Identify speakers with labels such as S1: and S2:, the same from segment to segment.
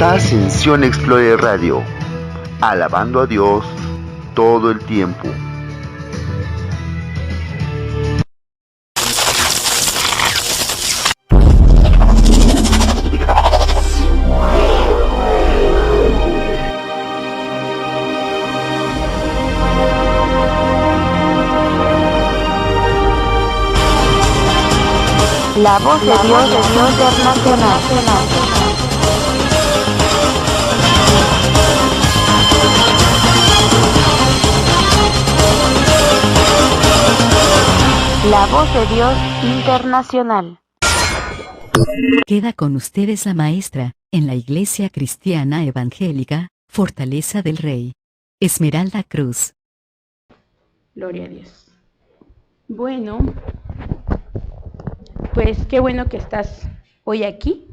S1: Está Ascensión Explorer Radio, alabando a Dios todo el tiempo.
S2: La voz de Dios internacional. La voz de Dios internacional.
S3: Queda con ustedes la maestra, en la Iglesia Cristiana Evangélica, Fortaleza del Rey, Esmeralda Cruz.
S4: Gloria a Dios. Bueno, pues qué bueno que estás hoy aquí.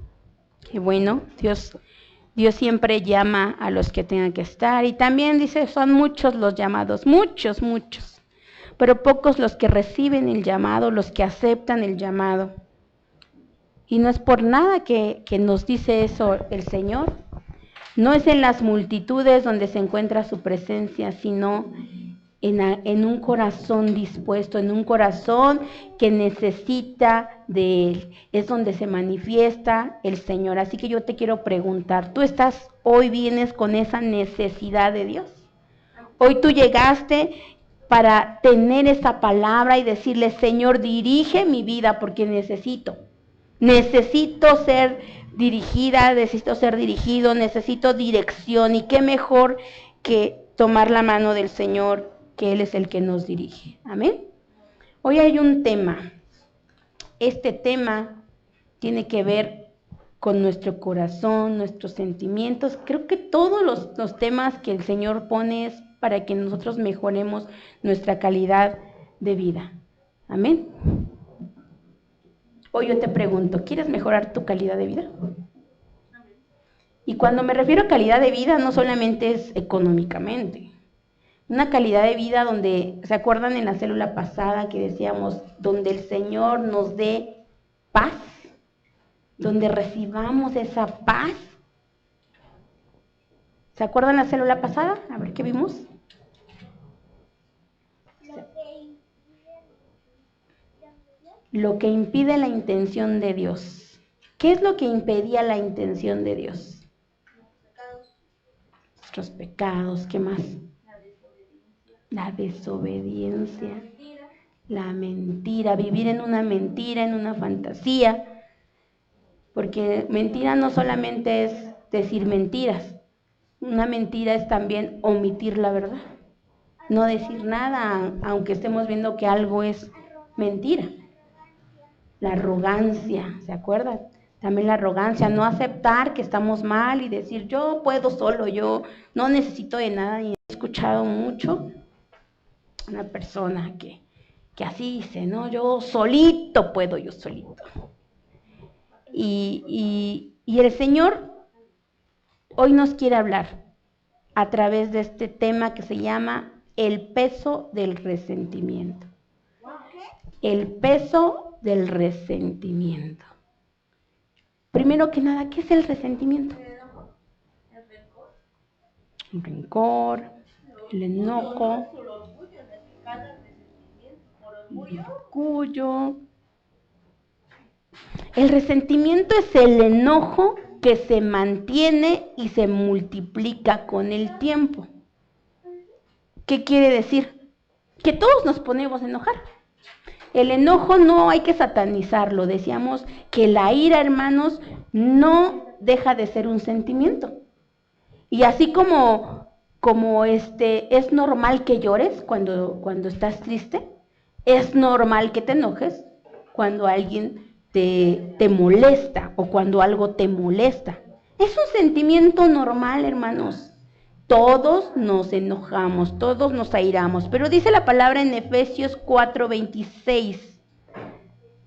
S4: Qué bueno, Dios siempre llama a los que tengan que estar. Y también dice, son muchos los llamados, muchos, pero pocos los que reciben el llamado, los que aceptan el llamado. Y no es por nada que nos dice eso el Señor. No es en las multitudes donde se encuentra su presencia, sino en un corazón dispuesto, en un corazón que necesita de Él. Es donde se manifiesta el Señor. Así que yo te quiero preguntar, ¿tú hoy vienes con esa necesidad de Dios? Hoy tú llegaste para tener esa palabra y decirle, Señor, dirige mi vida porque necesito ser dirigida, necesito ser dirigido, necesito dirección. Y qué mejor que tomar la mano del Señor, que Él es el que nos dirige. Amén. Hoy hay un tema. Este tema tiene que ver con nuestro corazón, nuestros sentimientos. Creo que todos los temas que el Señor pone es para que nosotros mejoremos nuestra calidad de vida. Amén. Hoy yo te pregunto, ¿quieres mejorar tu calidad de vida? Y cuando me refiero a calidad de vida, no solamente es económicamente. Una calidad de vida donde, ¿se acuerdan en la célula pasada que decíamos, donde el Señor nos dé paz? Donde recibamos esa paz. ¿Se acuerdan la célula pasada? A ver, ¿qué vimos? Lo que impide la intención de Dios. ¿Qué es lo que impedía la intención de Dios? Nuestros pecados, ¿qué más? La desobediencia, la mentira, vivir en una mentira, en una fantasía. Porque mentira no solamente es decir mentiras, una mentira es también omitir la verdad. No decir nada, aunque estemos viendo que algo es mentira. La arrogancia, ¿se acuerdan? También la arrogancia, no aceptar que estamos mal y decir, yo puedo solo, yo no necesito de nada. Y he escuchado mucho una persona que así dice, ¿no? Yo solito puedo, yo solito. Y el Señor hoy nos quiere hablar a través de este tema que se llama el peso del resentimiento. El peso del resentimiento. Primero que nada, ¿qué es el resentimiento? El rencor, el enojo, el orgullo. El resentimiento es el enojo que se mantiene y se multiplica con el tiempo. ¿Qué quiere decir? Que todos nos ponemos a enojar. El enojo no hay que satanizarlo. Decíamos que la ira, hermanos, no deja de ser un sentimiento. Y así como es normal que llores cuando estás triste, es normal que te enojes cuando alguien te molesta o cuando algo te molesta. Es un sentimiento normal, hermanos. Todos nos enojamos, todos nos airamos, pero dice la palabra en Efesios 4:26,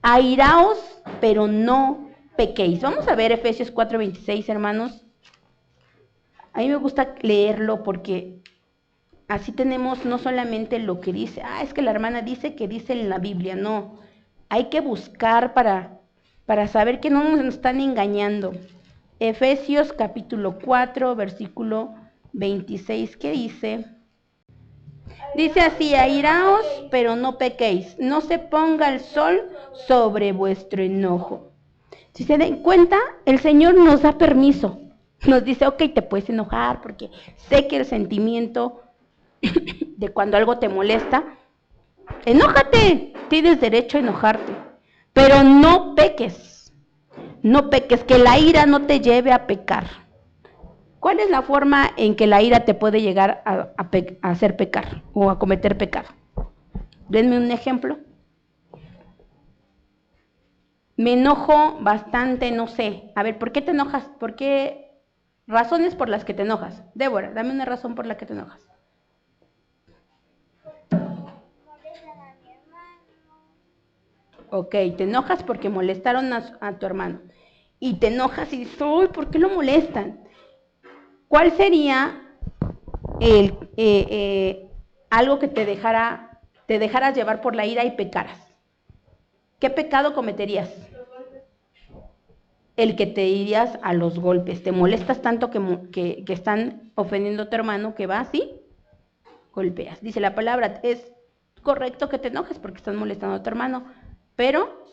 S4: airaos, pero no pequéis. Vamos a ver Efesios 4:26, hermanos. A mí me gusta leerlo porque así tenemos no solamente lo que dice, es que la hermana dice que dice en la Biblia, no. Hay que buscar para saber que no nos están engañando. Efesios capítulo 4, versículo 26, que dice así: airaos, pero no pequéis, no se ponga el sol sobre vuestro enojo. Si se den cuenta, el Señor nos da permiso, nos dice, ok, te puedes enojar, porque sé que el sentimiento de cuando algo te molesta, enójate, tienes derecho a enojarte, pero no peques. No peques, que la ira no te lleve a pecar. ¿Cuál es la forma en que la ira te puede llegar a hacer pecar o a cometer pecado? Denme un ejemplo. Me enojo bastante, no sé. A ver, ¿por qué te enojas? ¿Por qué? Razones por las que te enojas. Débora, dame una razón por la que te enojas. Ok, te enojas porque molestaron a tu hermano. Y te enojas y dices, uy, ¿por qué lo molestan? ¿Cuál sería algo que te dejaras llevar por la ira y pecaras? ¿Qué pecado cometerías? El que te irías a los golpes. Te molestas tanto que están ofendiendo a tu hermano que vas y golpeas. Dice la palabra, es correcto que te enojes porque están molestando a tu hermano, pero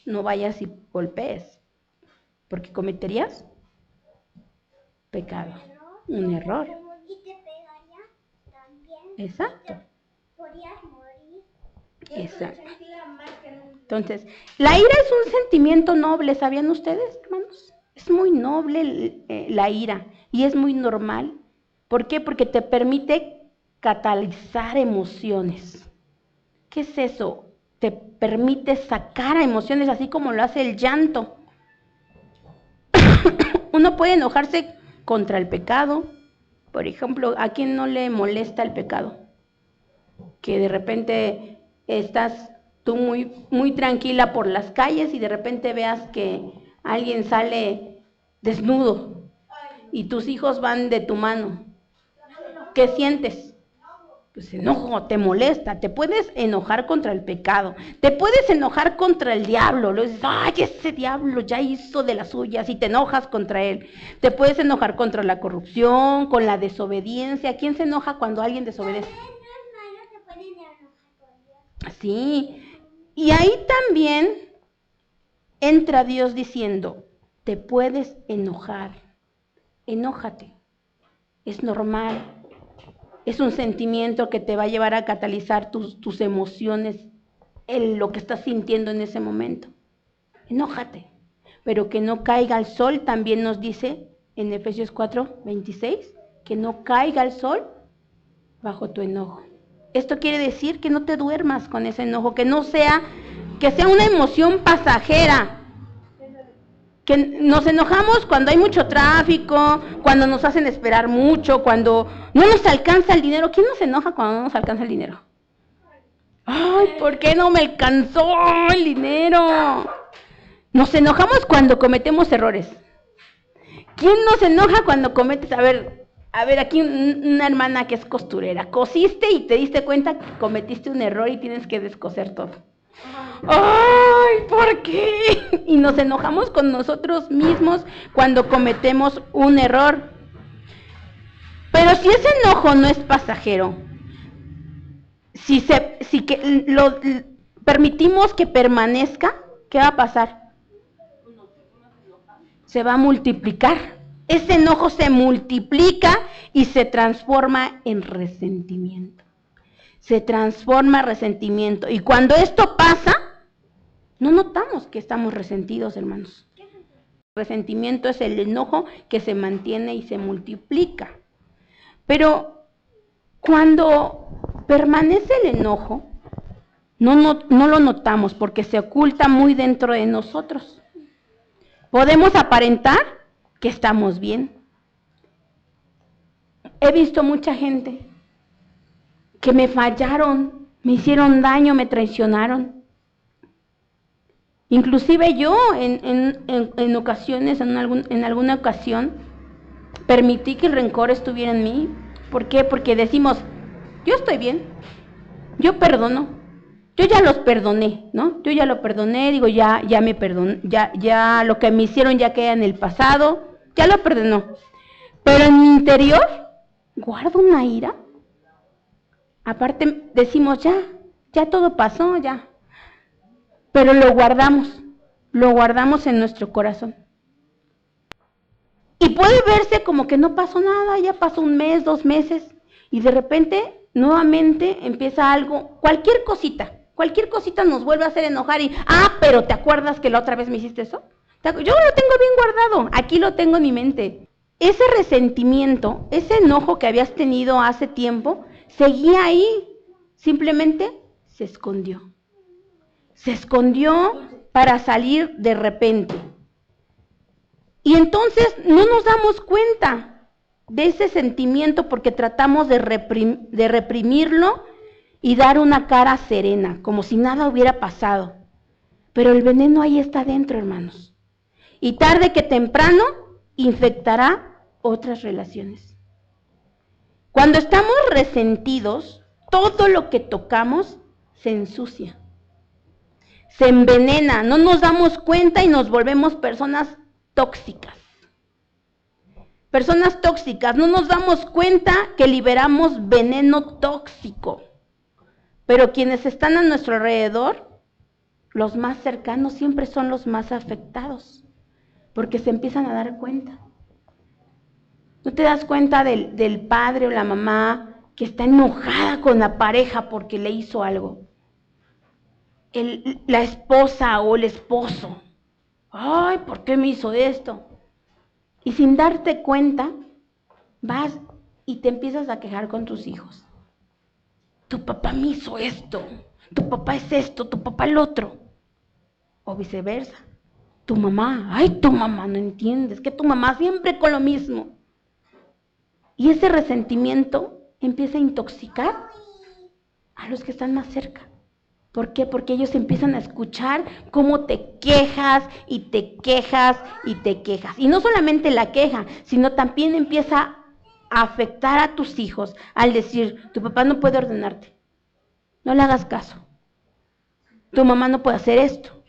S4: no vayas y golpees, porque cometerías pecado, un error. Exacto. Exacto. Entonces, la ira es un sentimiento noble, ¿sabían ustedes, hermanos? Es muy noble la ira y es muy normal. ¿Por qué? Porque te permite catalizar emociones. ¿Qué es eso? Te permite sacar emociones, así como lo hace el llanto. Uno puede enojarse contra el pecado. Por ejemplo, ¿a quién no le molesta el pecado? Que de repente estás tú muy tranquila por las calles y de repente veas que alguien sale desnudo y tus hijos van de tu mano. ¿Qué sientes? Pues enojo, te molesta, te puedes enojar contra el pecado, te puedes enojar contra el diablo, le dices, ay, ese diablo ya hizo de las suyas y te enojas contra él. Te puedes enojar contra la corrupción, con la desobediencia. ¿Quién se enoja cuando alguien desobedece? Sí, y ahí también entra Dios diciendo, te puedes enojar, enójate, es normal. Es un sentimiento que te va a llevar a catalizar tus emociones, lo que estás sintiendo en ese momento. Enójate, pero que no caiga el sol, también nos dice en Efesios 4, 26, que no caiga el sol bajo tu enojo. Esto quiere decir que no te duermas con ese enojo, que sea una emoción pasajera. Que nos enojamos cuando hay mucho tráfico, cuando nos hacen esperar mucho, cuando no nos alcanza el dinero. ¿Quién nos enoja cuando no nos alcanza el dinero? Ay, ¿por qué no me alcanzó el dinero? Nos enojamos cuando cometemos errores. ¿Quién nos enoja cuando cometes? A ver, aquí una hermana que es costurera. Cosiste y te diste cuenta que cometiste un error y tienes que descoser todo. ¡Ay! ¿Por qué? Y nos enojamos con nosotros mismos cuando cometemos un error. Pero si ese enojo no es pasajero, si lo permitimos que permanezca, ¿qué va a pasar? Se va a multiplicar. Ese enojo se multiplica y se transforma en resentimiento. Se transforma en resentimiento. Y cuando esto pasa, no notamos que estamos resentidos, hermanos. El resentimiento es el enojo que se mantiene y se multiplica. Pero cuando permanece el enojo, no lo notamos porque se oculta muy dentro de nosotros. Podemos aparentar que estamos bien. He visto mucha gente que me fallaron, me hicieron daño, me traicionaron. Inclusive yo en ocasiones, en alguna ocasión, permití que el rencor estuviera en mí. ¿Por qué? Porque decimos, yo estoy bien, yo perdono, yo ya los perdoné, ¿no? Yo ya lo perdoné, digo, ya me perdoné, ya lo que me hicieron ya queda en el pasado, ya lo perdonó. Pero en mi interior guardo una ira. Aparte decimos, ya todo pasó, ya. Pero lo guardamos en nuestro corazón. Y puede verse como que no pasó nada, ya pasó un mes, 2 meses, y de repente, nuevamente empieza algo, cualquier cosita nos vuelve a hacer enojar y, pero ¿te acuerdas que la otra vez me hiciste eso? Yo lo tengo bien guardado, aquí lo tengo en mi mente. Ese resentimiento, ese enojo que habías tenido hace tiempo, seguía ahí, simplemente se escondió. Se escondió para salir de repente. Y entonces no nos damos cuenta de ese sentimiento porque tratamos de reprimirlo y dar una cara serena, como si nada hubiera pasado. Pero el veneno ahí está dentro, hermanos. Y tarde que temprano infectará otras relaciones. Cuando estamos resentidos, todo lo que tocamos se ensucia, se envenena, no nos damos cuenta y nos volvemos personas tóxicas. Personas tóxicas, no nos damos cuenta que liberamos veneno tóxico. Pero quienes están a nuestro alrededor, los más cercanos, siempre son los más afectados, porque se empiezan a dar cuenta. ¿No te das cuenta del padre o la mamá que está enojada con la pareja porque le hizo algo? La esposa o el esposo. Ay, ¿por qué me hizo esto? Y sin darte cuenta, vas y te empiezas a quejar con tus hijos. Tu papá me hizo esto, tu papá es esto, tu papá el otro. O viceversa. Tu mamá, tu mamá no entiendes, que tu mamá siempre con lo mismo. Y ese resentimiento empieza a intoxicar a los que están más cerca. ¿Por qué? Porque ellos empiezan a escuchar cómo te quejas y te quejas y te quejas. Y no solamente la queja, sino también empieza a afectar a tus hijos al decir, tu papá no puede ordenarte, no le hagas caso. Tu mamá no puede hacer esto,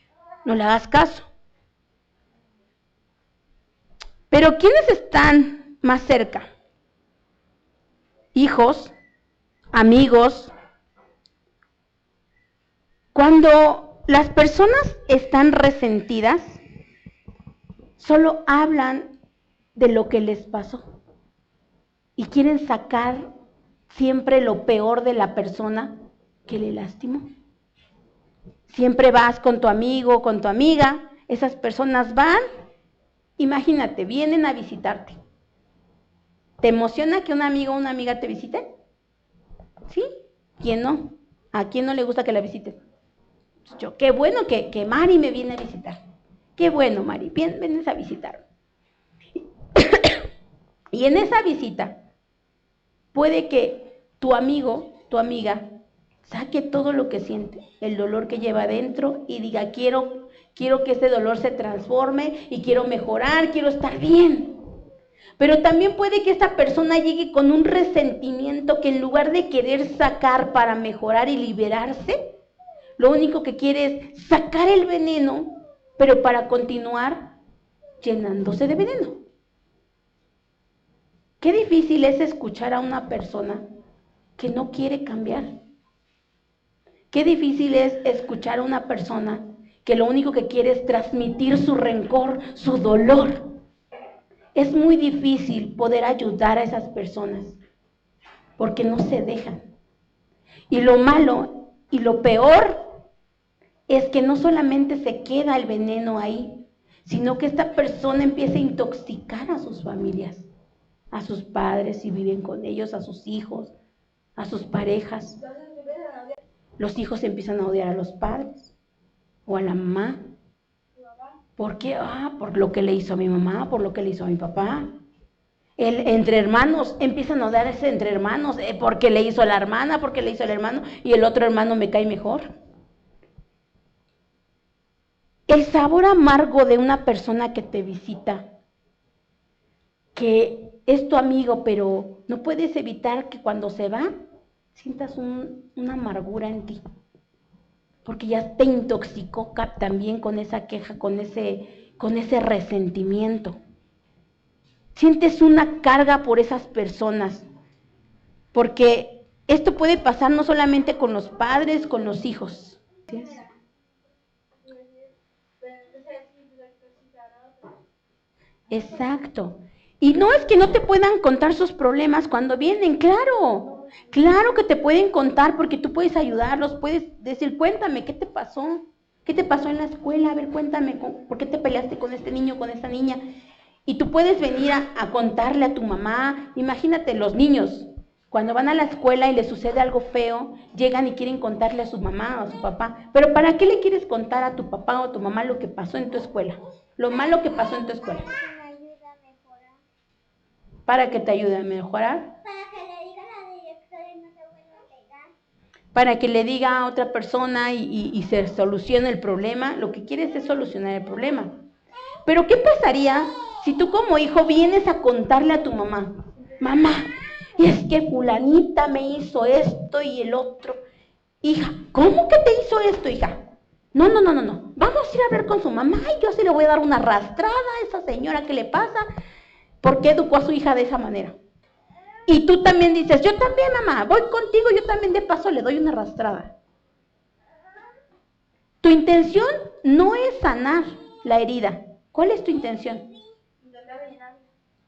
S4: no le hagas caso. Pero ¿quiénes están más cerca? Hijos, amigos. Cuando las personas están resentidas, solo hablan de lo que les pasó y quieren sacar siempre lo peor de la persona que le lastimó. Siempre vas con tu amigo, con tu amiga, esas personas van, imagínate, vienen a visitarte. ¿Te emociona que un amigo o una amiga te visite? ¿Sí? ¿Quién no? ¿A quién no le gusta que la visites? Qué bueno que Mari me viene a visitar. Qué bueno, Mari, vienes a visitar. Y en esa visita, puede que tu amigo, tu amiga, saque todo lo que siente, el dolor que lleva adentro y diga, quiero que ese dolor se transforme y quiero mejorar, quiero estar bien. Pero también puede que esta persona llegue con un resentimiento que en lugar de querer sacar para mejorar y liberarse, lo único que quiere es sacar el veneno, pero para continuar llenándose de veneno. Qué difícil es escuchar a una persona que no quiere cambiar. Qué difícil es escuchar a una persona que lo único que quiere es transmitir su rencor, su dolor. Es muy difícil poder ayudar a esas personas porque no se dejan. Y lo malo y lo peor es que no solamente se queda el veneno ahí, sino que esta persona empieza a intoxicar a sus familias, a sus padres si viven con ellos, a sus hijos, a sus parejas. Los hijos empiezan a odiar a los padres o a la mamá. ¿Por qué? Por lo que le hizo a mi mamá, por lo que le hizo a mi papá. Entre hermanos, empiezan a odiarse entre hermanos, porque le hizo a la hermana, porque le hizo al hermano, y el otro hermano me cae mejor. El sabor amargo de una persona que te visita, que es tu amigo, pero no puedes evitar que cuando se va, sientas una amargura en ti. Porque ya te intoxicó también con esa queja, con ese resentimiento. Sientes una carga por esas personas, porque esto puede pasar no solamente con los padres, con los hijos. ¿Sí? Exacto. Y no es que no te puedan contar sus problemas cuando vienen, claro. Claro que te pueden contar porque tú puedes ayudarlos, puedes decir, cuéntame, ¿qué te pasó? ¿Qué te pasó en la escuela? A ver, cuéntame, ¿por qué te peleaste con este niño, con esta niña? Y tú puedes venir a contarle a tu mamá. Imagínate los niños, cuando van a la escuela y les sucede algo feo, llegan y quieren contarle a su mamá o a su papá. Pero ¿para qué le quieres contar a tu papá o a tu mamá lo que pasó en tu escuela? Lo malo que pasó en tu escuela. ¿Para que te ayude a mejorar?
S5: Para que le diga a la directora y no se vuelva a pegar.
S4: Para que le diga a otra persona y se solucione el problema. Lo que quieres es solucionar el problema. Pero ¿qué pasaría si tú como hijo vienes a contarle a tu mamá? Mamá, es que fulanita me hizo esto y el otro. Hija, ¿cómo que te hizo esto, hija? No. Vamos a ir a ver con su mamá y yo sí le voy a dar una arrastrada a esa señora. ¿Qué le pasa? ¿Por qué educó a su hija de esa manera? Y tú también dices, yo también, mamá, voy contigo, yo también de paso le doy una arrastrada. Tu intención no es sanar la herida. ¿Cuál es tu intención?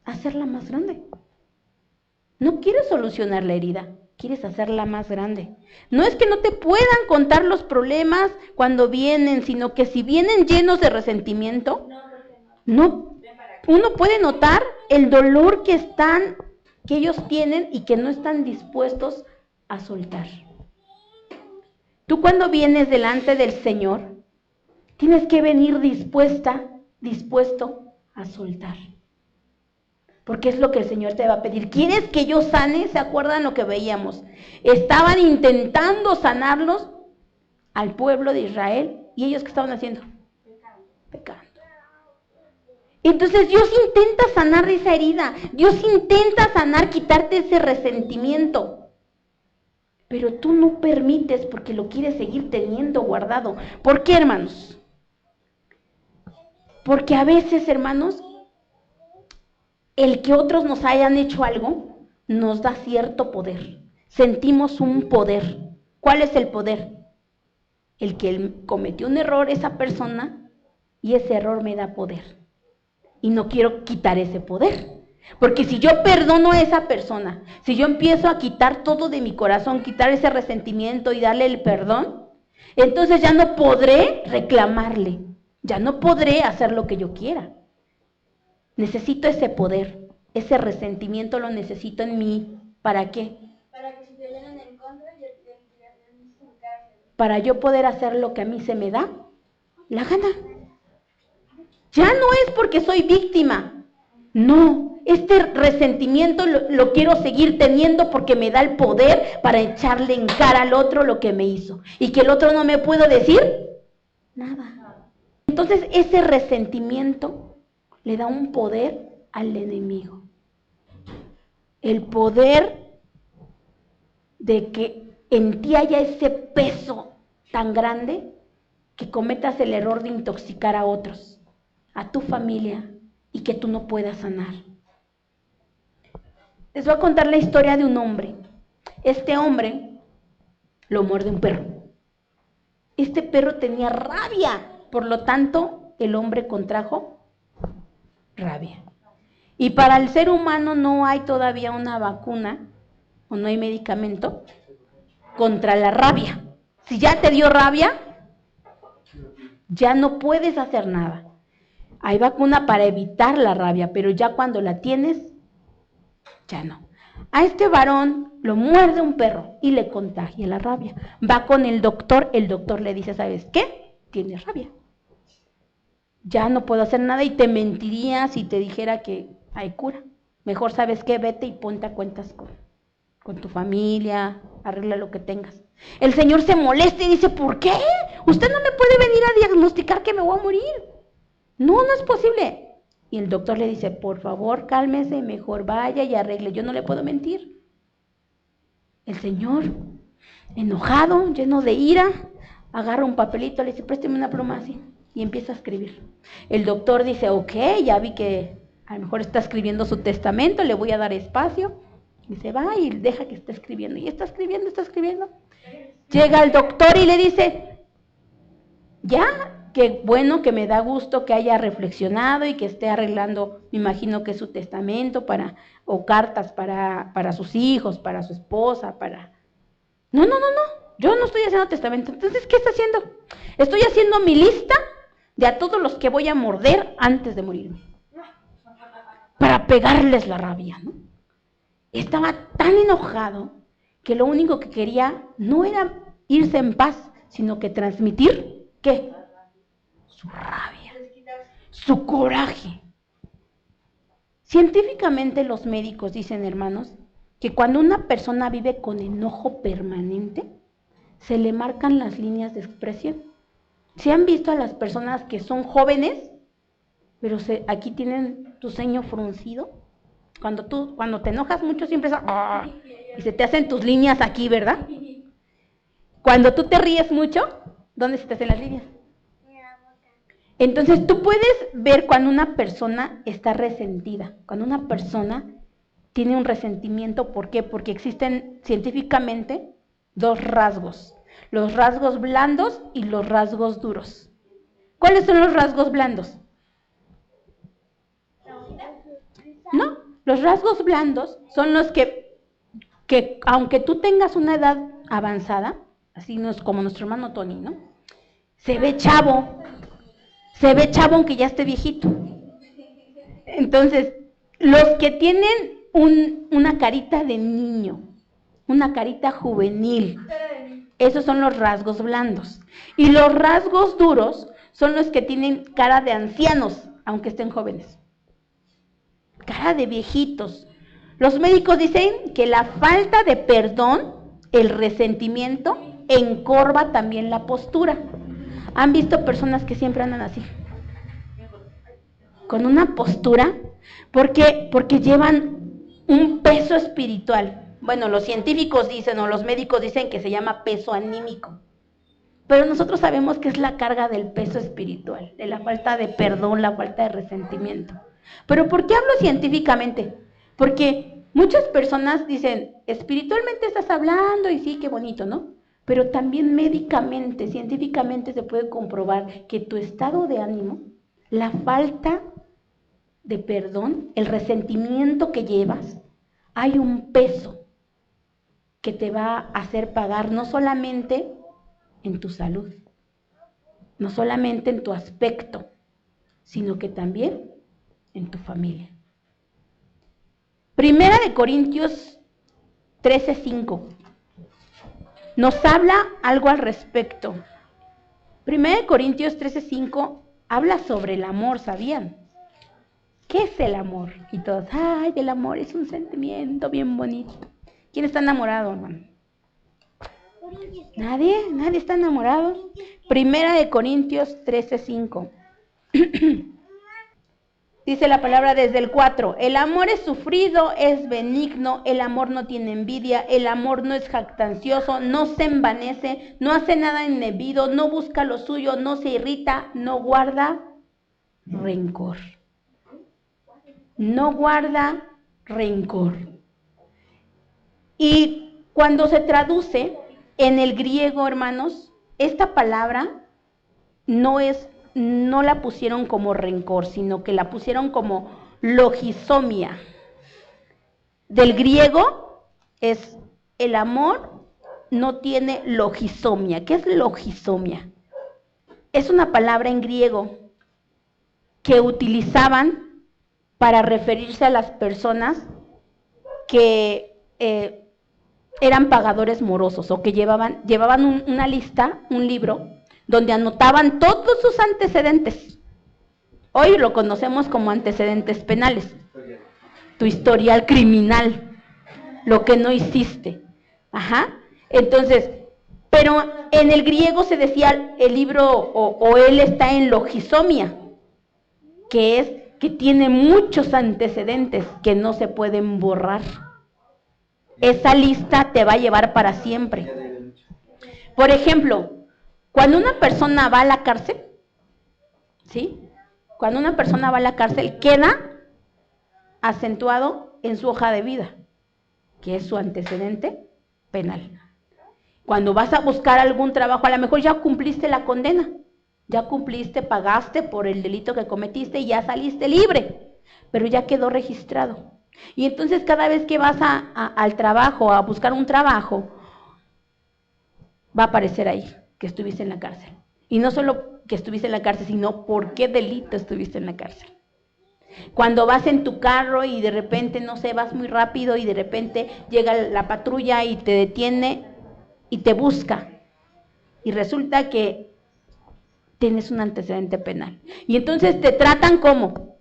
S4: Hacerla más grande. No quieres solucionar la herida, quieres hacerla más grande. No es que no te puedan contar los problemas cuando vienen, sino que si vienen llenos de resentimiento, uno puede notar el dolor que ellos tienen y que no están dispuestos a soltar. Tú cuando vienes delante del Señor, tienes que venir dispuesto a soltar. Porque es lo que el Señor te va a pedir. ¿Quieres que yo sane? ¿Se acuerdan lo que veíamos? Estaban intentando sanarlos al pueblo de Israel. ¿Y ellos qué estaban haciendo? Pecando. Entonces Dios intenta sanar esa herida. Dios intenta sanar, quitarte ese resentimiento. Pero tú no permites porque lo quieres seguir teniendo guardado. ¿Por qué, hermanos? Porque a veces, hermanos, el que otros nos hayan hecho algo nos da cierto poder. Sentimos un poder. ¿Cuál es el poder? El que cometió un error esa persona y ese error me da poder. Y no quiero quitar ese poder. Porque si yo perdono a esa persona, si yo empiezo a quitar todo de mi corazón, quitar ese resentimiento y darle el perdón, entonces ya no podré reclamarle, ya no podré hacer lo que yo quiera. Necesito ese poder, ese resentimiento lo necesito en mí. ¿Para qué?
S5: Para que si te vienen en contra, yo te cárcel.
S4: Para yo poder hacer lo que a mí se me da la gana. Ya no es porque soy víctima. No, este resentimiento lo quiero seguir teniendo porque me da el poder para echarle en cara al otro lo que me hizo. Y que el otro no me pueda decir nada. Entonces ese resentimiento le da un poder al enemigo. El poder de que en ti haya ese peso tan grande que cometas el error de intoxicar a otros, a tu familia, y que tú no puedas sanar. Les voy a contar la historia de un hombre. Este hombre lo muerde un perro. Este perro tenía rabia, por lo tanto, el hombre contrajo rabia. Y para el ser humano no hay todavía una vacuna o no hay medicamento contra la rabia. Si ya te dio rabia, ya no puedes hacer nada. Hay vacuna para evitar la rabia, pero ya cuando la tienes, ya no. A este varón lo muerde un perro y le contagia la rabia. Va con el doctor le dice, ¿sabes qué? Tienes rabia. Ya no puedo hacer nada y te mentiría si te dijera que hay cura. Mejor, ¿sabes qué? Vete y ponte a cuentas con tu familia, arregla lo que tengas. El Señor se molesta y dice, ¿por qué? Usted no me puede venir a diagnosticar que me voy a morir. No es posible. Y el doctor le dice, por favor, cálmese, mejor vaya y arregle, yo no le puedo mentir. El Señor, enojado, lleno de ira, agarra un papelito, le dice, présteme una pluma así, y empieza a escribir. El doctor dice, ok, ya vi que A lo mejor está escribiendo su testamento, le voy a dar espacio, y se va y deja que esté escribiendo, y está escribiendo, está escribiendo. Llega el doctor y le dice, ya, qué bueno, que me da gusto que haya reflexionado y que esté arreglando, me imagino que su testamento o cartas para sus hijos, para su esposa, para... No, yo no estoy haciendo testamento. Entonces, ¿qué está haciendo? Estoy haciendo mi lista de a todos los que voy a morder antes de morirme, para pegarles la rabia, ¿no? Estaba tan enojado que lo único que quería no era irse en paz, sino que transmitir, ¿qué? Su rabia, su coraje. Científicamente los médicos dicen, hermanos, que cuando una persona vive con enojo permanente, se le marcan las líneas de expresión. ¿Se han visto a las personas que son jóvenes, pero aquí tienen tu ceño fruncido? Cuando te enojas mucho siempre y se te hacen tus líneas aquí, ¿verdad? Cuando tú te ríes mucho, ¿dónde se te hacen las líneas? Entonces tú puedes ver cuando una persona está resentida, cuando una persona tiene un resentimiento. ¿Por qué? Porque existen científicamente dos rasgos, los rasgos blandos y los rasgos duros. ¿Cuáles son los rasgos blandos? No, los rasgos blandos son los que aunque tú tengas una edad avanzada, así no es como nuestro hermano Tony, ¿no? Se ve chavo aunque ya esté viejito. Entonces, los que tienen una carita de niño, una carita juvenil, esos son los rasgos blandos. Y los rasgos duros son los que tienen cara de ancianos, aunque estén jóvenes. Cara de viejitos. Los médicos dicen que la falta de perdón, el resentimiento, encorva también la postura. ¿Han visto personas que siempre andan así? Con una postura, porque llevan un peso espiritual. Bueno, los científicos dicen, o los médicos dicen que se llama peso anímico. Pero nosotros sabemos que es la carga del peso espiritual, de la falta de perdón, la falta de resentimiento. ¿Pero por qué hablo científicamente? Porque muchas personas dicen, espiritualmente estás hablando y sí, qué bonito, ¿no? Pero también médicamente, científicamente se puede comprobar que tu estado de ánimo, la falta de perdón, el resentimiento que llevas, hay un peso que te va a hacer pagar no solamente en tu salud, no solamente en tu aspecto, sino que también en tu familia. Primera de Corintios 13:5 nos habla algo al respecto. Primera de Corintios 13:5 habla sobre el amor, ¿sabían? ¿Qué es el amor? Y todos, ay, el amor es un sentimiento bien bonito. ¿Quién está enamorado, hermano? ¿Nadie? ¿Nadie está enamorado? Primera de Corintios 13:5. Dice la palabra desde el 4, el amor es sufrido, es benigno, el amor no tiene envidia, el amor no es jactancioso, no se envanece, no hace nada indebido, no busca lo suyo, no se irrita, no guarda rencor. No guarda rencor. Y cuando se traduce en el griego, hermanos, esta palabra no la pusieron como rencor, sino que la pusieron como logisomia. Del griego es el amor no tiene logisomia. ¿Qué es logisomia? Es una palabra en griego que utilizaban para referirse a las personas que eran pagadores morosos o que llevaban una lista, un libro, donde anotaban todos sus antecedentes. Hoy lo conocemos como antecedentes penales, tu historial criminal, lo que no hiciste. Entonces, pero en el griego se decía el libro o él está en logisomia, que es que tiene muchos antecedentes que no se pueden borrar. Esa lista te va a llevar para siempre. Por ejemplo, cuando una persona va a la cárcel, ¿sí? Cuando una persona va a la cárcel, queda acentuado en su hoja de vida, que es su antecedente penal. Cuando vas a buscar algún trabajo, a lo mejor ya cumpliste la condena, ya cumpliste, pagaste por el delito que cometiste y ya saliste libre, pero ya quedó registrado. Y entonces cada vez que vas al trabajo, a buscar un trabajo, va a aparecer ahí que estuviste en la cárcel. Y no solo que estuviste en la cárcel, sino por qué delito estuviste en la cárcel. Cuando vas en tu carro y de repente, no sé, vas muy rápido y de repente llega la patrulla y te detiene y te busca. Y resulta que tienes un antecedente penal. Y entonces te tratan como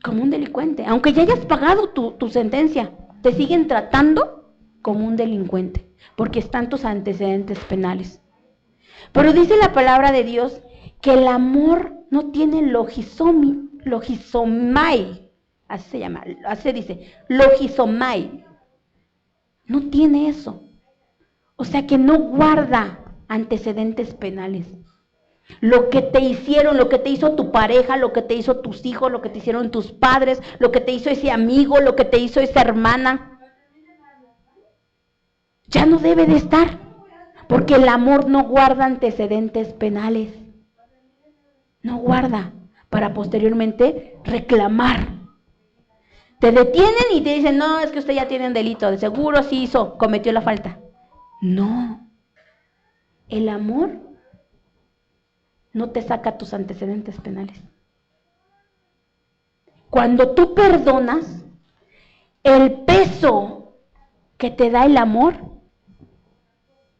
S4: un delincuente. Aunque ya hayas pagado tu sentencia, te siguen tratando como un delincuente, porque están tus antecedentes penales. Pero dice la palabra de Dios que el amor no tiene logizomai, así se llama, así se dice, logizomai. No tiene eso. O sea que no guarda antecedentes penales. Lo que te hicieron, lo que te hizo tu pareja, lo que te hizo tus hijos, lo que te hicieron tus padres, lo que te hizo ese amigo, lo que te hizo esa hermana, ya no debe de estar, porque el amor no guarda antecedentes penales. No guarda para posteriormente reclamar. Te detienen y te dicen, no, es que usted ya tiene un delito, de seguro sí cometió la falta. No, el amor no te saca tus antecedentes penales. Cuando tú perdonas, el peso que te da el amor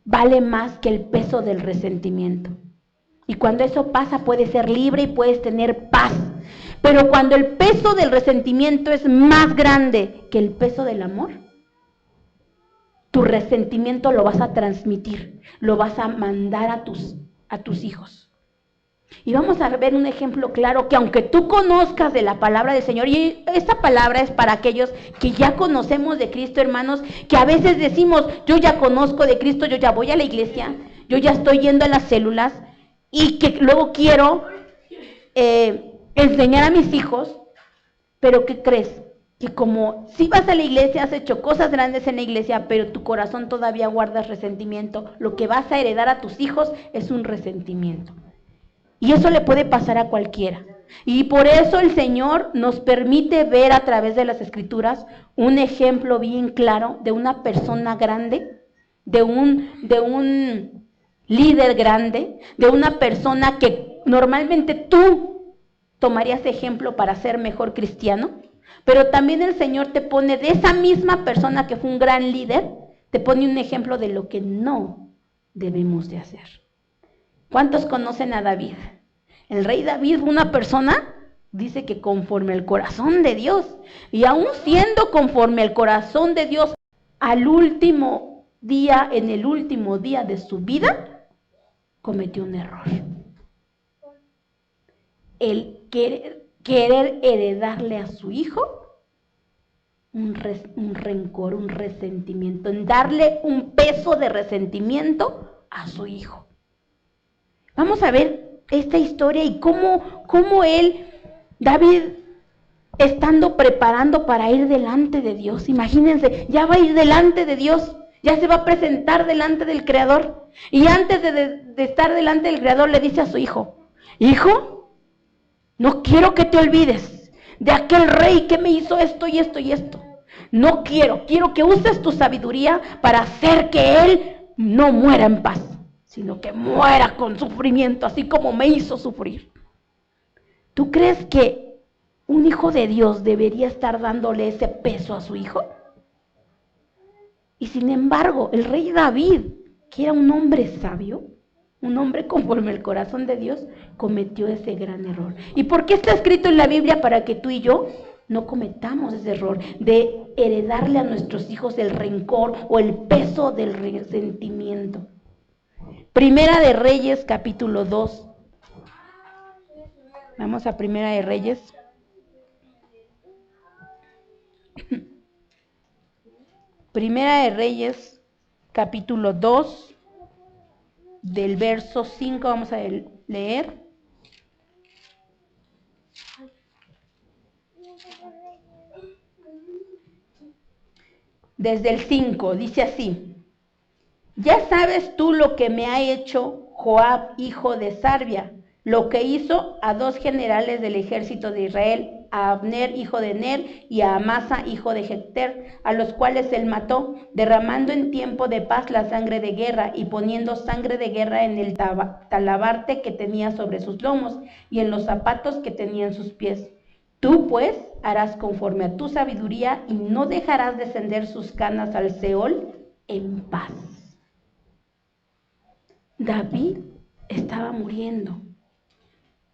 S4: vale más que el peso del resentimiento. Y cuando eso pasa, puedes ser libre y puedes tener paz. Pero cuando el peso del resentimiento es más grande que el peso del amor, tu resentimiento lo vas a transmitir, lo vas a mandar a tus hijos. Y vamos a ver un ejemplo claro que aunque tú conozcas de la palabra del Señor, y esta palabra es para aquellos que ya conocemos de Cristo, hermanos, que a veces decimos, yo ya conozco de Cristo, yo ya voy a la iglesia, yo ya estoy yendo a las células, y que luego quiero enseñar a mis hijos, pero ¿qué crees? Que como si vas a la iglesia, has hecho cosas grandes en la iglesia, pero tu corazón todavía guardas resentimiento, lo que vas a heredar a tus hijos es un resentimiento. Y eso le puede pasar a cualquiera. Y por eso el Señor nos permite ver a través de las Escrituras un ejemplo bien claro de una persona grande, de un líder grande, de una persona que normalmente tú tomarías ejemplo para ser mejor cristiano, pero también el Señor te pone de esa misma persona que fue un gran líder, te pone un ejemplo de lo que no debemos de hacer. ¿Cuántos conocen a David? El rey David fue una persona, dice que conforme al corazón de Dios, y aún siendo conforme al corazón de Dios, al último día, en el último día de su vida, cometió un error. El querer heredarle a su hijo un rencor, un resentimiento, en darle un peso de resentimiento a su hijo. Vamos a ver esta historia y cómo David, estando preparando para ir delante de Dios, imagínense, ya va a ir delante de Dios, ya se va a presentar delante del Creador, y antes de estar delante del Creador le dice a su hijo, hijo, no quiero que te olvides de aquel rey que me hizo esto y esto y esto. No quiero que uses tu sabiduría para hacer que él no muera en paz, sino que muera con sufrimiento, así como me hizo sufrir. ¿Tú crees que un hijo de Dios debería estar dándole ese peso a su hijo? Y sin embargo, el rey David, que era un hombre sabio, un hombre conforme al corazón de Dios, cometió ese gran error. ¿Y por qué está escrito en la Biblia? Para que tú y yo no cometamos ese error de heredarle a nuestros hijos el rencor o el peso del resentimiento. Primera de Reyes, capítulo 2. Vamos a Primera de Reyes. Primera de Reyes, capítulo 2, del verso 5, vamos a leer. Desde el 5, dice así: ya sabes tú lo que me ha hecho Joab, hijo de Sarvia, lo que hizo a 2 generales del ejército de Israel, a Abner, hijo de Ner, y a Amasa, hijo de Jecter, a los cuales él mató, derramando en tiempo de paz la sangre de guerra, y poniendo sangre de guerra en el talabarte que tenía sobre sus lomos, y en los zapatos que tenía en sus pies. Tú, pues, harás conforme a tu sabiduría, y no dejarás descender sus canas al Seol en paz. David estaba muriendo.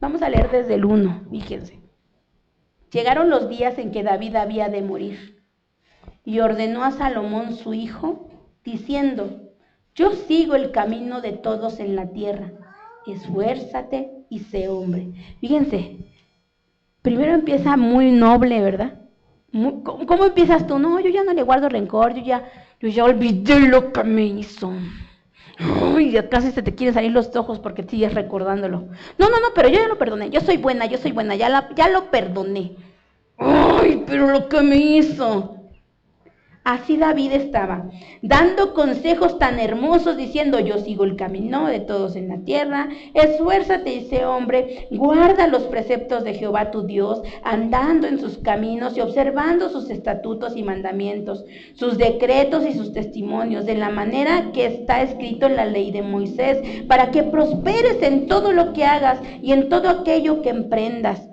S4: Vamos a leer desde el 1, fíjense. Llegaron los días en que David había de morir, y ordenó a Salomón su hijo, diciendo: yo sigo el camino de todos en la tierra, esfuérzate y sé hombre. Fíjense, primero empieza muy noble, ¿verdad? ¿Cómo empiezas tú? No, yo ya no le guardo rencor, yo ya olvidé lo que me hizo. Uy, ya casi se te quieren salir los ojos porque sigues recordándolo. No, pero yo ya lo perdoné, yo soy buena, ya lo perdoné. Ay, pero lo que me hizo. Así David estaba, dando consejos tan hermosos, diciendo: yo sigo el camino de todos en la tierra, esfuérzate y sé hombre, guarda los preceptos de Jehová tu Dios, andando en sus caminos y observando sus estatutos y mandamientos, sus decretos y sus testimonios, de la manera que está escrito en la ley de Moisés, para que prosperes en todo lo que hagas y en todo aquello que emprendas.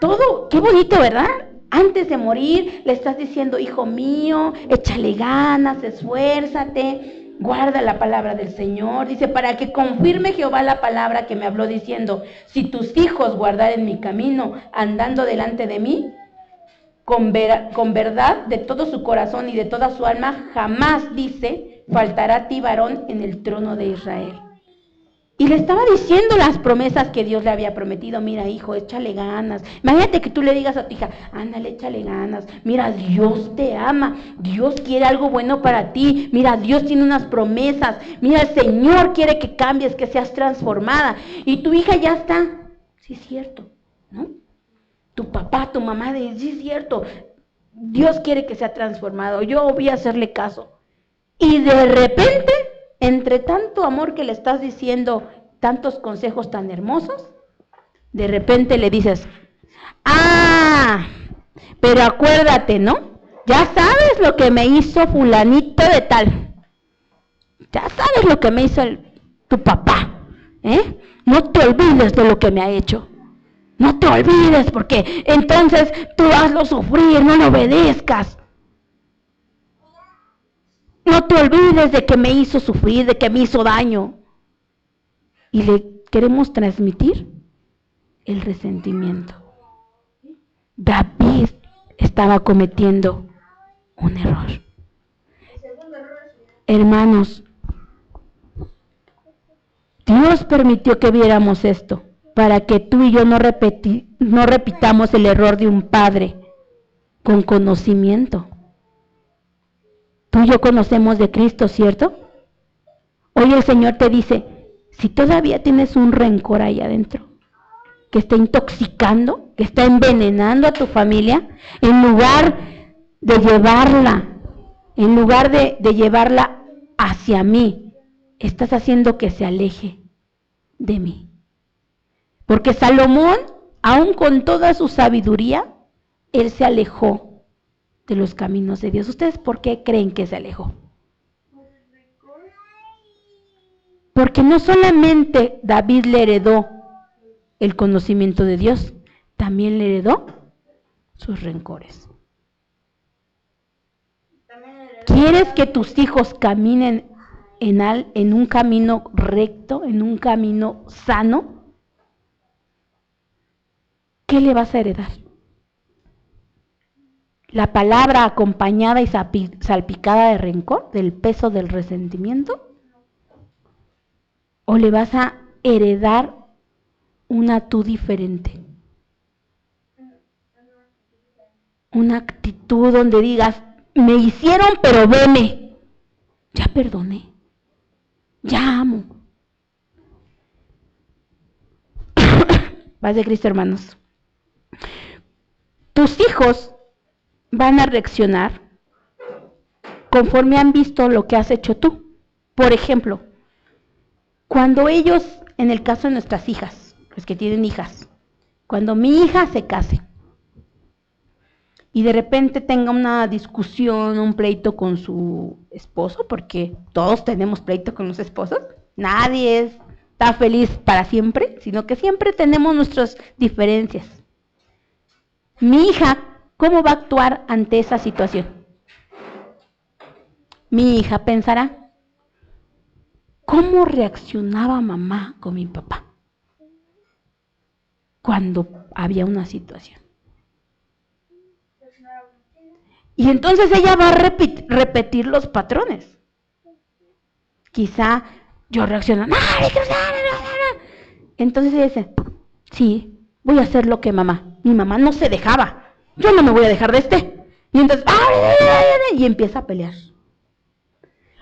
S4: Todo, qué bonito, ¿verdad? Antes de morir le estás diciendo: hijo mío, échale ganas, esfuérzate, guarda la palabra del Señor. Dice: para que confirme Jehová la palabra que me habló diciendo: si tus hijos guardaren mi camino, andando delante de mí, con verdad de todo su corazón y de toda su alma, jamás, dice, faltará a ti varón en el trono de Israel. Y le estaba diciendo las promesas que Dios le había prometido. Mira, hijo, échale ganas. Imagínate que tú le digas a tu hija: ándale, échale ganas. Mira, Dios te ama. Dios quiere algo bueno para ti. Mira, Dios tiene unas promesas. Mira, el Señor quiere que cambies, que seas transformada. Y tu hija ya está. Sí, es cierto, ¿no? Tu papá, tu mamá, sí, es cierto. Dios quiere que sea transformado. Yo voy a hacerle caso. Y de repente, entre tanto amor que le estás diciendo, tantos consejos tan hermosos, de repente le dices: pero acuérdate, ¿no? Ya sabes lo que me hizo fulanito de tal. Ya sabes lo que me hizo tu papá, ¿eh? No te olvides de lo que me ha hecho. No te olvides, porque entonces tú hazlo sufrir, no le obedezcas. No te olvides de que me hizo sufrir, de que me hizo daño. Y le queremos transmitir el resentimiento. David estaba cometiendo un error. Hermanos, Dios permitió que viéramos esto para que tú y yo no repitamos el error de un padre con conocimiento. Tú y yo conocemos de Cristo, ¿cierto? Hoy el Señor te dice: si todavía tienes un rencor ahí adentro, que está intoxicando, que está envenenando a tu familia, en lugar de llevarla hacia mí, estás haciendo que se aleje de mí. Porque Salomón, aun con toda su sabiduría, él se alejó de los caminos de Dios. ¿Ustedes por qué creen que se alejó? Porque no solamente David le heredó el conocimiento de Dios, también le heredó sus rencores. ¿Quieres que tus hijos caminen en un camino recto, en un camino sano? ¿Qué le vas a heredar? ¿La palabra acompañada y salpicada de rencor, del peso del resentimiento? ¿O le vas a heredar una tú diferente? Una actitud donde digas: me hicieron, pero veme. Ya perdoné. Ya amo. Paz de Cristo, hermanos. Tu tus hijos van a reaccionar conforme han visto lo que has hecho tú. Por ejemplo, cuando ellos, en el caso de nuestras hijas, los que tienen hijas, cuando mi hija se case y de repente tenga una discusión, un pleito con su esposo, porque todos tenemos pleito con los esposos, nadie está feliz para siempre, sino que siempre tenemos nuestras diferencias. Mi hija, ¿cómo va a actuar ante esa situación? Mi hija pensará, ¿cómo reaccionaba mamá con mi papá cuando había una situación? Y entonces ella va a repetir los patrones. Quizá yo reacciono, entonces ella dice, sí, voy a hacer lo que mamá. Mi mamá no se dejaba, yo no me voy a dejar de este. Y entonces, y empieza a pelear.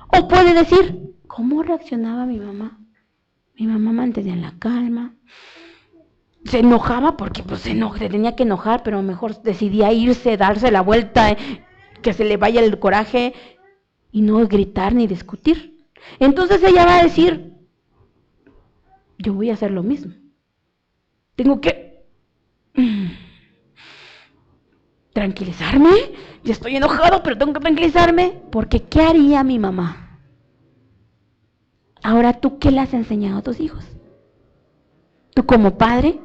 S4: O puede decir, ¿cómo reaccionaba mi mamá? Mi mamá mantenía la calma. Se enojaba porque pues, se tenía que enojar, pero mejor decidía irse, darse la vuelta, que se le vaya el coraje y no gritar ni discutir. Entonces ella va a decir, yo voy a hacer lo mismo. Tengo que tranquilizarme. Ya estoy enojado, pero tengo que tranquilizarme, porque ¿qué haría mi mamá? Ahora, ¿tú qué le has enseñado a tus hijos? Tú como padre,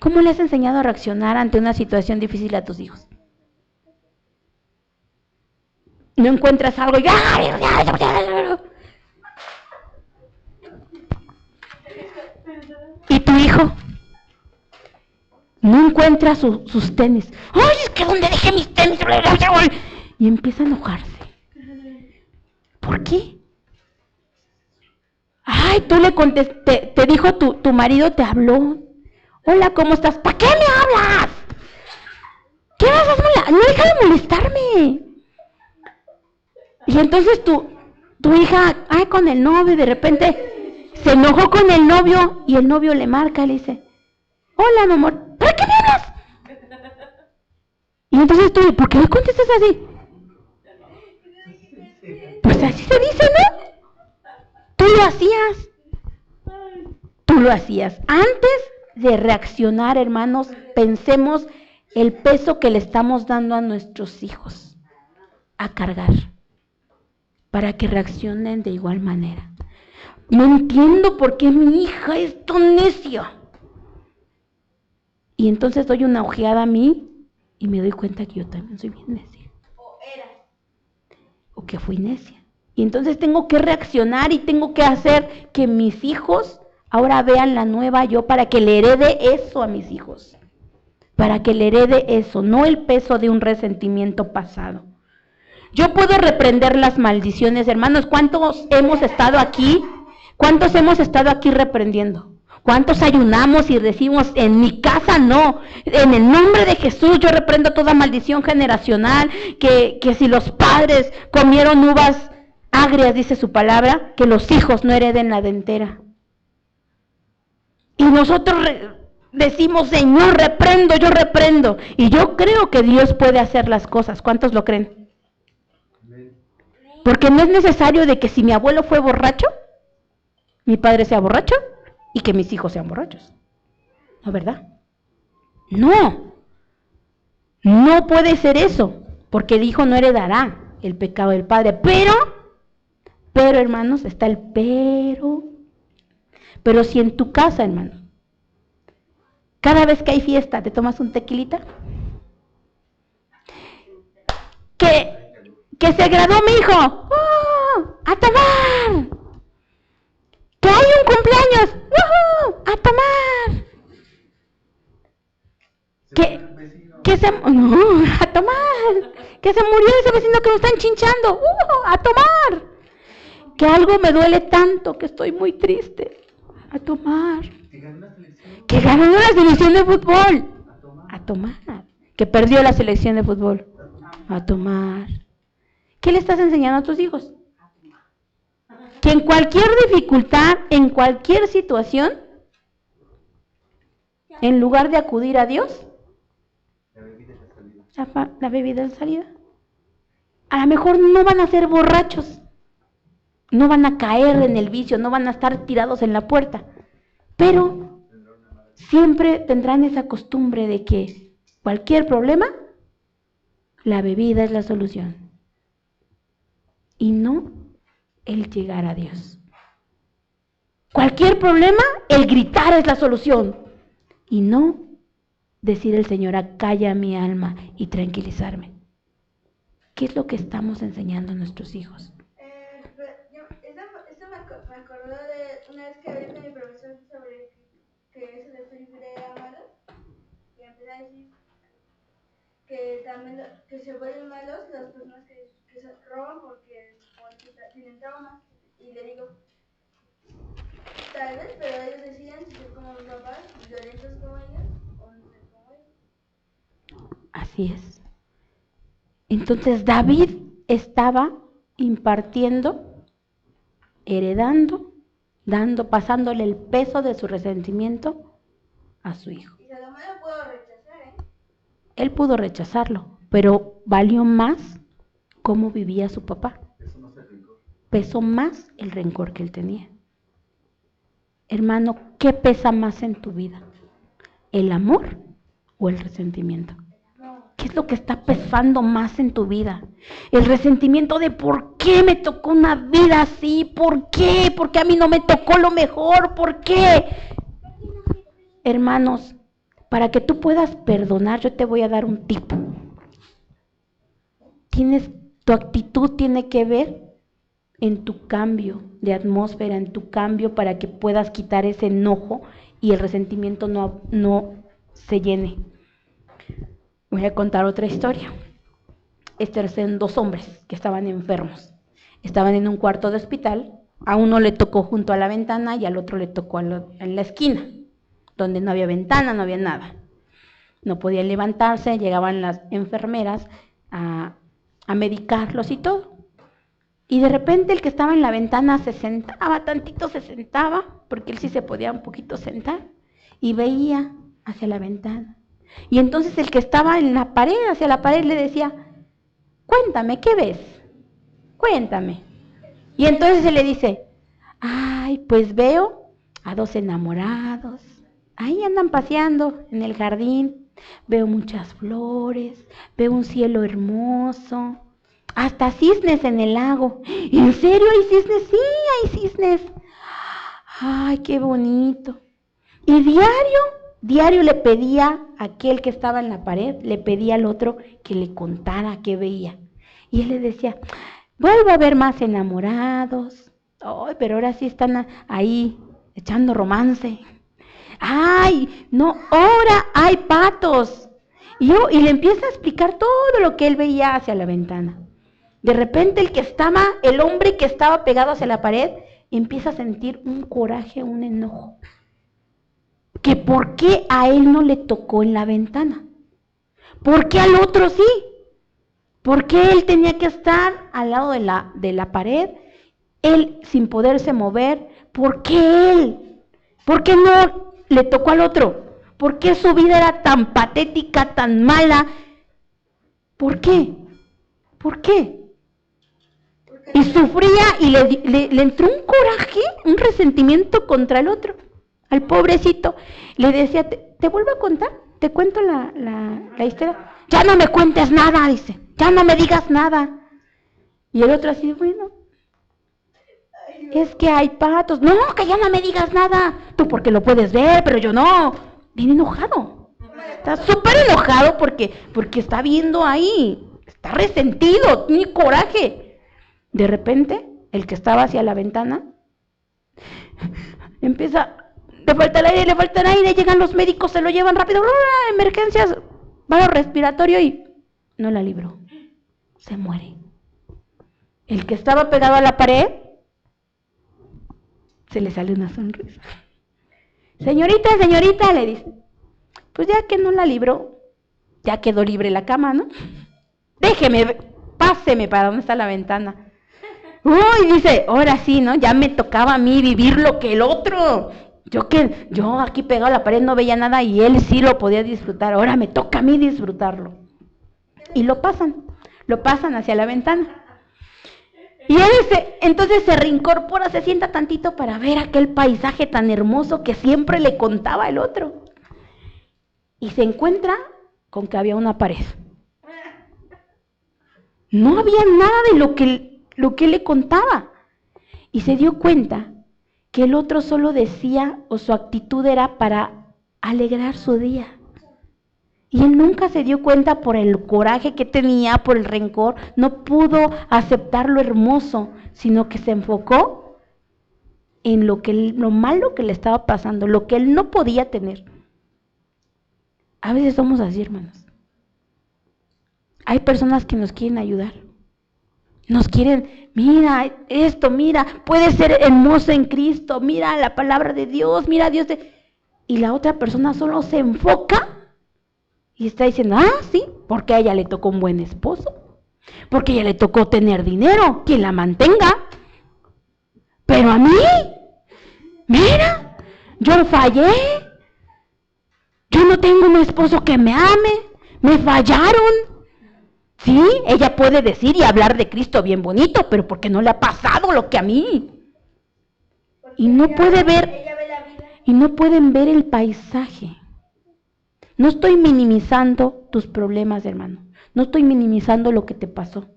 S4: ¿cómo le has enseñado a reaccionar ante una situación difícil a tus hijos? No encuentras algo y... ¿Y tu hijo? No encuentra sus tenis. ¡Ay, es que dónde dejé mis tenis! Y empieza a enojarse. ¿Por qué? Ay, tú le contesté, te dijo tu marido, te habló. Hola, ¿cómo estás? ¿Para qué me hablas? ¿Qué vas a hacer? No, deja de molestarme. Y entonces tu hija, con el novio, de repente se enojó con el novio y el novio le marca y le dice, hola, mi amor, ¿para qué me hablas? Y entonces tú, ¿por qué me contestas así? Pues así se dice, ¿no? Tú lo hacías. Antes de reaccionar, hermanos, pensemos el peso que le estamos dando a nuestros hijos a cargar para que reaccionen de igual manera. No entiendo por qué mi hija es tan necia. Y entonces doy una ojeada a mí y me doy cuenta que yo también soy bien necia. O que fui necia. Y entonces tengo que reaccionar y tengo que hacer que mis hijos ahora vean la nueva yo para que le herede eso a mis hijos. Para que le herede eso, no el peso de un resentimiento pasado. Yo puedo reprender las maldiciones, hermanos. ¿Cuántos hemos estado aquí? ¿Cuántos hemos estado aquí reprendiendo? ¿Cuántos ayunamos y decimos, en mi casa no? En el nombre de Jesús yo reprendo toda maldición generacional, que si los padres comieron uvas agrias, dice su palabra, que los hijos no hereden la dentera. Y nosotros decimos, Señor, reprendo, yo reprendo. Y yo creo que Dios puede hacer las cosas. ¿Cuántos lo creen? Porque no es necesario de que si mi abuelo fue borracho, mi padre sea borracho y que mis hijos sean borrachos. ¿No, verdad? No. No puede ser eso, porque el hijo no heredará el pecado del padre. Pero, hermanos, está el pero. Pero si en tu casa, hermano, cada vez que hay fiesta, te tomas un tequilita, que se graduó mi hijo, a tomar. Que hay un cumpleaños, a tomar. A tomar. Que se murió ese vecino que nos están chinchando, a tomar. Que algo me duele tanto, que estoy muy triste, a tomar. Que ganó la selección de fútbol, a tomar. Que perdió la selección de fútbol, a tomar. ¿Qué le estás enseñando a tus hijos? Que en cualquier dificultad, en cualquier situación, en lugar de acudir a Dios, la bebida en salida. A lo mejor no van a ser borrachos, no van a caer en el vicio, no van a estar tirados en la puerta, pero siempre tendrán esa costumbre de que cualquier problema, la bebida es la solución. Y no el llegar a Dios. Cualquier problema, el gritar es la solución. Y no decir el Señor, acalla mi alma y tranquilizarme. ¿Qué es lo que estamos enseñando a nuestros hijos?
S5: Eso me acordó de una vez que hablé con mi profesor sobre que eso de Felipe Amado, y empecé a decir que también que se vuelven malos las personas que se roban porque tienen traumas. Y le digo, tal vez, pero ellos deciden si ser como los papás, violentos como ellos o no ser como ellos.
S4: Así es. Entonces David estaba impartiendo, heredando, pasándole el peso de su resentimiento a su hijo.
S5: Y Salomón lo pudo rechazar,
S4: Él pudo rechazarlo, pero valió más cómo vivía su papá. Pesó más el rencor que él tenía. Hermano, ¿qué pesa más en tu vida? ¿El amor o el resentimiento? ¿Qué es lo que está pesando más en tu vida? El resentimiento de ¿por qué me tocó una vida así? ¿Por qué? ¿Por qué a mí no me tocó lo mejor? ¿Por qué? Hermanos, para que tú puedas perdonar, yo te voy a dar un tip. Tu actitud tiene que ver en tu cambio de atmósfera, en tu cambio para que puedas quitar ese enojo y el resentimiento no se llene. Voy a contar otra historia. Estos eran 2 hombres que estaban enfermos. Estaban en un cuarto de hospital. A uno le tocó junto a la ventana y al otro le tocó en la esquina, donde no había ventana, no había nada. No podían levantarse, llegaban las enfermeras a medicarlos y todo. Y de repente el que estaba en la ventana se sentaba, porque él sí se podía un poquito sentar, y veía hacia la ventana. Y entonces el que estaba en la pared, hacia la pared, le decía, cuéntame, ¿qué ves? Cuéntame. Y entonces él le dice, ay, pues veo a 2 enamorados, ahí andan paseando en el jardín, veo muchas flores, veo un cielo hermoso, hasta cisnes en el lago. ¿En serio hay cisnes? Sí, hay cisnes. Ay, qué bonito. Y diario le pedía a aquel que estaba en la pared, le pedía al otro que le contara qué veía. Y él le decía, vuelvo a ver más enamorados. Ay, pero ahora sí están ahí echando romance. Ay, no, ahora hay patos. Y le empieza a explicar todo lo que él veía hacia la ventana. De repente el hombre que estaba pegado hacia la pared, empieza a sentir un coraje, un enojo. Que por qué a él no le tocó en la ventana. ¿Por qué al otro sí? ¿Por qué él tenía que estar al lado de la pared? Él sin poderse mover. ¿Por qué él? ¿Por qué no le tocó al otro? ¿Por qué su vida era tan patética, tan mala? ¿Por qué? ¿Por qué? Y sufría y le entró un coraje, un resentimiento contra el otro, al pobrecito. Le decía, ¿te vuelvo a contar? ¿Te cuento la historia? Ya no me cuentes nada, dice, ya no me digas nada. Y el otro así, bueno, es que hay patos. No, que ya no me digas nada. Tú porque lo puedes ver, pero yo no. Bien enojado. Está súper enojado porque está viendo ahí. Está resentido, tiene coraje. De repente, el que estaba hacia la ventana empieza, le falta el aire, llegan los médicos, se lo llevan rápido, emergencias, paro respiratorio y no la libró. Se muere. El que estaba pegado a la pared, se le sale una sonrisa. Señorita, le dice, pues ya que no la libró, ya quedó libre la cama, ¿no? Páseme para donde está la ventana. Uy, dice, ahora sí, ¿no? Ya me tocaba a mí vivir lo que el otro. Yo aquí pegado a la pared no veía nada y él sí lo podía disfrutar. Ahora me toca a mí disfrutarlo. y lo pasan hacia la ventana. Y él entonces se reincorpora, se sienta tantito para ver aquel paisaje tan hermoso que siempre le contaba el otro. Y se encuentra con que había una pared. No había nada de lo que él le contaba. Y se dio cuenta que el otro solo decía, o su actitud era para alegrar su día. Y él nunca se dio cuenta por el coraje que tenía, por el rencor, no pudo aceptar lo hermoso, sino que se enfocó en lo malo que le estaba pasando, lo que él no podía tener. A veces somos así, hermanos. Hay personas que nos quieren ayudar. Nos quieren, mira esto, mira, puede ser hermoso en Cristo, mira la palabra de Dios, mira Dios. Y la otra persona solo se enfoca y está diciendo, sí, porque a ella le tocó un buen esposo, porque a ella le tocó tener dinero, quien la mantenga. Pero a mí, mira, yo fallé, yo no tengo un esposo que me ame, me fallaron. Sí, ella puede decir y hablar de Cristo bien bonito, pero porque no le ha pasado lo que a mí. Y no puede ver, y no pueden ver el paisaje. No estoy minimizando tus problemas, hermano. No estoy minimizando lo que te pasó.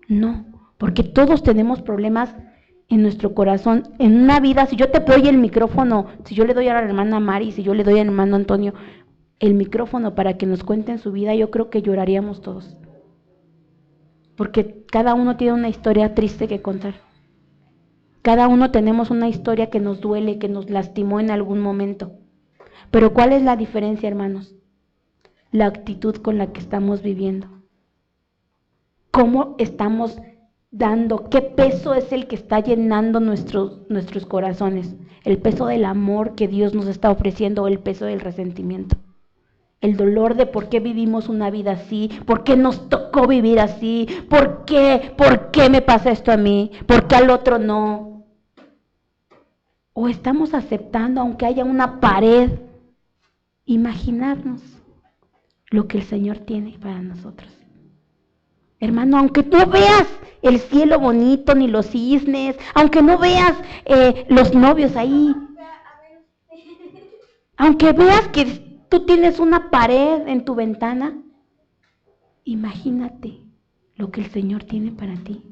S4: No, porque todos tenemos problemas en nuestro corazón. En una vida, si yo te doy el micrófono, si yo le doy a la hermana Mari, si yo le doy al hermano Antonio el micrófono para que nos cuenten su vida, yo creo que lloraríamos todos. Porque cada uno tiene una historia triste que contar. Cada uno tenemos una historia que nos duele, que nos lastimó en algún momento. Pero ¿cuál es la diferencia, hermanos? La actitud con la que estamos viviendo. ¿Cómo estamos dando? ¿Qué peso es el que está llenando nuestros corazones? ¿El peso del amor que Dios nos está ofreciendo o el peso del resentimiento? El dolor de por qué vivimos una vida así, por qué nos tocó vivir así, por qué me pasa esto a mí, por qué al otro no. O estamos aceptando, aunque haya una pared, imaginarnos lo que el Señor tiene para nosotros. Hermano, aunque no veas el cielo bonito ni los cisnes, aunque no veas los novios ahí, aunque veas que tú tienes una pared en tu ventana, imagínate lo que el Señor tiene para ti,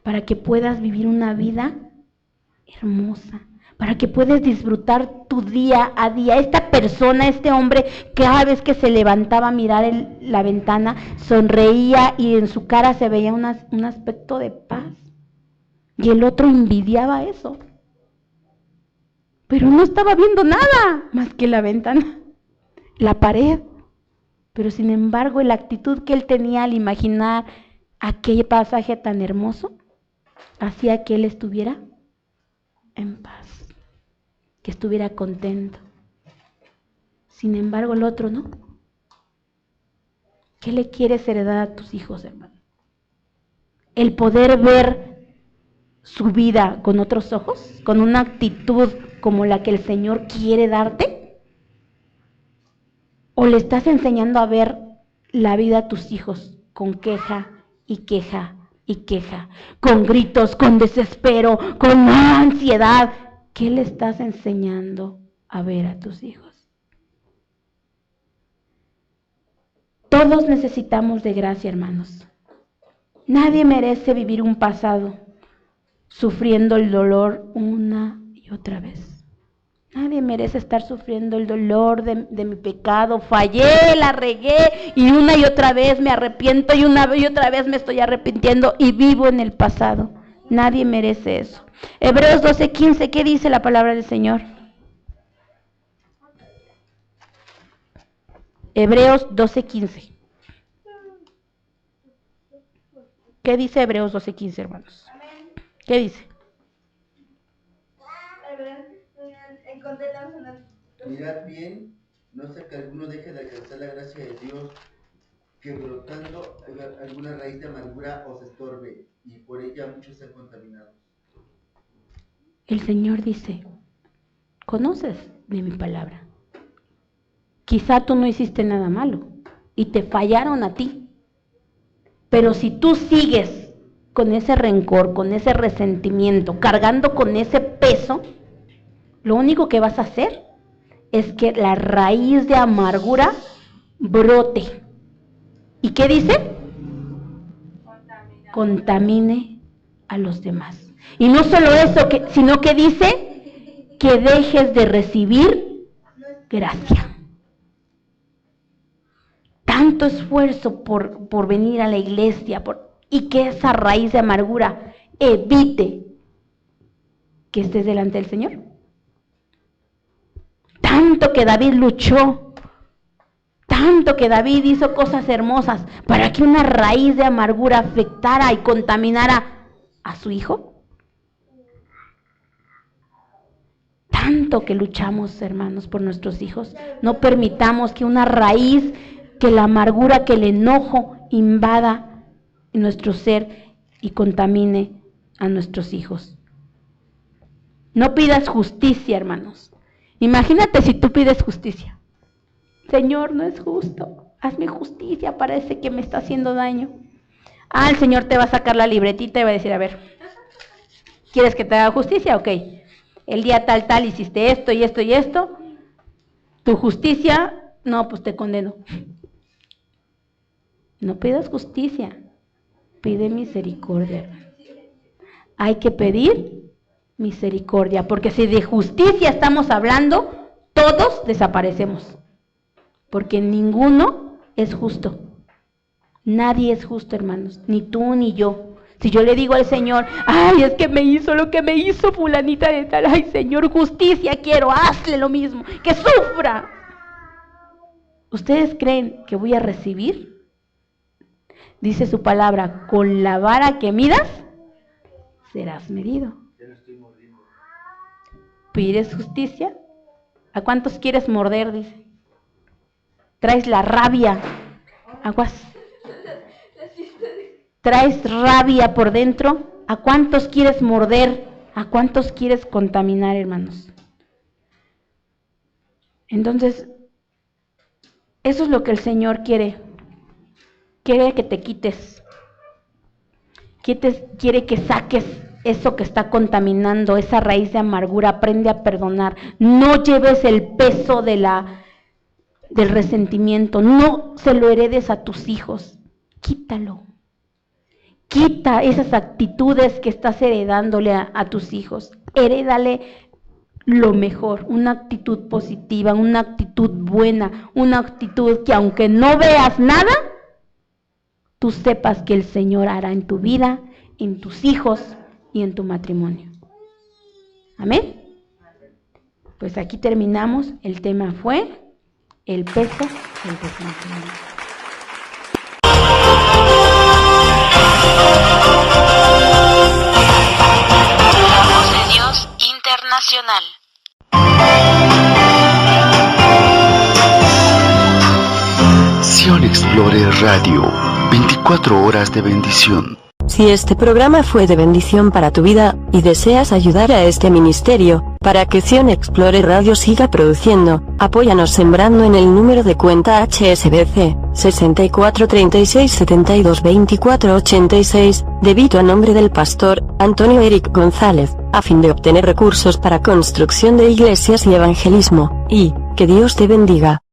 S4: para que puedas vivir una vida hermosa, para que puedas disfrutar tu día a día. Esta persona, este hombre, cada vez que se levantaba a mirar la ventana, sonreía y en su cara se veía un aspecto de paz. Y el otro envidiaba eso. Pero no estaba viendo nada más que la ventana, la pared. Pero sin embargo, la actitud que él tenía al imaginar aquel pasaje tan hermoso, hacía que él estuviera en paz, que estuviera contento. Sin embargo, el otro no. ¿Qué le quieres heredar a tus hijos, hermano? El poder ver su vida con otros ojos, con una actitud como la que el Señor quiere darte. ¿O le estás enseñando a ver la vida a tus hijos con queja y queja y queja, con gritos, con desespero, con ansiedad? ¿Qué le estás enseñando a ver a tus hijos? Todos necesitamos de gracia, hermanos. Nadie merece vivir un pasado sufriendo el dolor una y otra vez. Nadie merece estar sufriendo el dolor de mi pecado. Fallé, la regué y una y otra vez me arrepiento y una y otra vez me estoy arrepintiendo y vivo en el pasado. Nadie merece eso. Hebreos 12:15, ¿qué dice la palabra del Señor? Hebreos 12:15. ¿Qué dice Hebreos 12:15, hermanos? ¿Qué dice?
S6: Mirad bien, no sea que alguno deje de alcanzar la gracia de Dios, que brotando alguna raíz de amargura os estorbe, y por ella muchos sean contaminados.
S4: El Señor dice, conoces de mi palabra. Quizá tú no hiciste nada malo y te fallaron a ti, Pero si tú sigues con ese rencor, con ese resentimiento, cargando con ese peso, lo único que vas a hacer es que la raíz de amargura brote. ¿Y qué dice? Contamine a los demás. Y no solo eso, sino que dice que dejes de recibir gracia. Tanto esfuerzo por venir a la iglesia y que esa raíz de amargura evite que estés delante del Señor. Tanto que David luchó, tanto que David hizo cosas hermosas para que una raíz de amargura afectara y contaminara a su hijo. Tanto que luchamos, hermanos, por nuestros hijos. No permitamos que una raíz, que la amargura, que el enojo invada nuestro ser y contamine a nuestros hijos. No pidas justicia, hermanos. Imagínate si tú pides justicia. Señor, no es justo. Hazme justicia, parece que me está haciendo daño. El Señor te va a sacar la libretita y va a decir, a ver, ¿quieres que te haga justicia? Ok. El día tal hiciste esto y esto y esto. Tu justicia, no, pues te condeno. No pidas justicia, pide misericordia. Hay que pedir misericordia, porque si de justicia estamos hablando, todos desaparecemos, porque ninguno es justo. Nadie es justo, hermanos, ni tú ni yo. Si yo le digo al Señor, es que me hizo lo que me hizo fulanita de tal, Señor, justicia quiero, hazle lo mismo, que sufra. ¿Ustedes creen que voy a recibir? Dice su palabra, con la vara que midas, serás medido. ¿Pides justicia? ¿A cuántos quieres morder? Dice. Traes la rabia. Aguas. Traes rabia por dentro. ¿A cuántos quieres morder? ¿A cuántos quieres contaminar, hermanos? Entonces, eso es lo que el Señor quiere. Quiere que te quites. Quiere que saques eso que está contaminando, esa raíz de amargura. Aprende a perdonar. No lleves el peso del resentimiento. No se lo heredes a tus hijos. Quítalo. Quita esas actitudes que estás heredándole a tus hijos. Herédale lo mejor, una actitud positiva, una actitud buena, una actitud que aunque no veas nada, tú sepas que el Señor hará en tu vida, en tus hijos y en tu matrimonio. Amén. Pues aquí terminamos. El tema fue el peso del resentimiento.
S2: La voz de Dios internacional.
S1: Sion Explorer Radio, 24 horas de bendición.
S7: Si este programa fue de bendición para tu vida, y deseas ayudar a este ministerio, para que Sion Explorer Radio siga produciendo, apóyanos sembrando en el número de cuenta HSBC, 6436722486, débito a nombre del pastor, Antonio Eric González, a fin de obtener recursos para construcción de iglesias y evangelismo, y, que Dios te bendiga.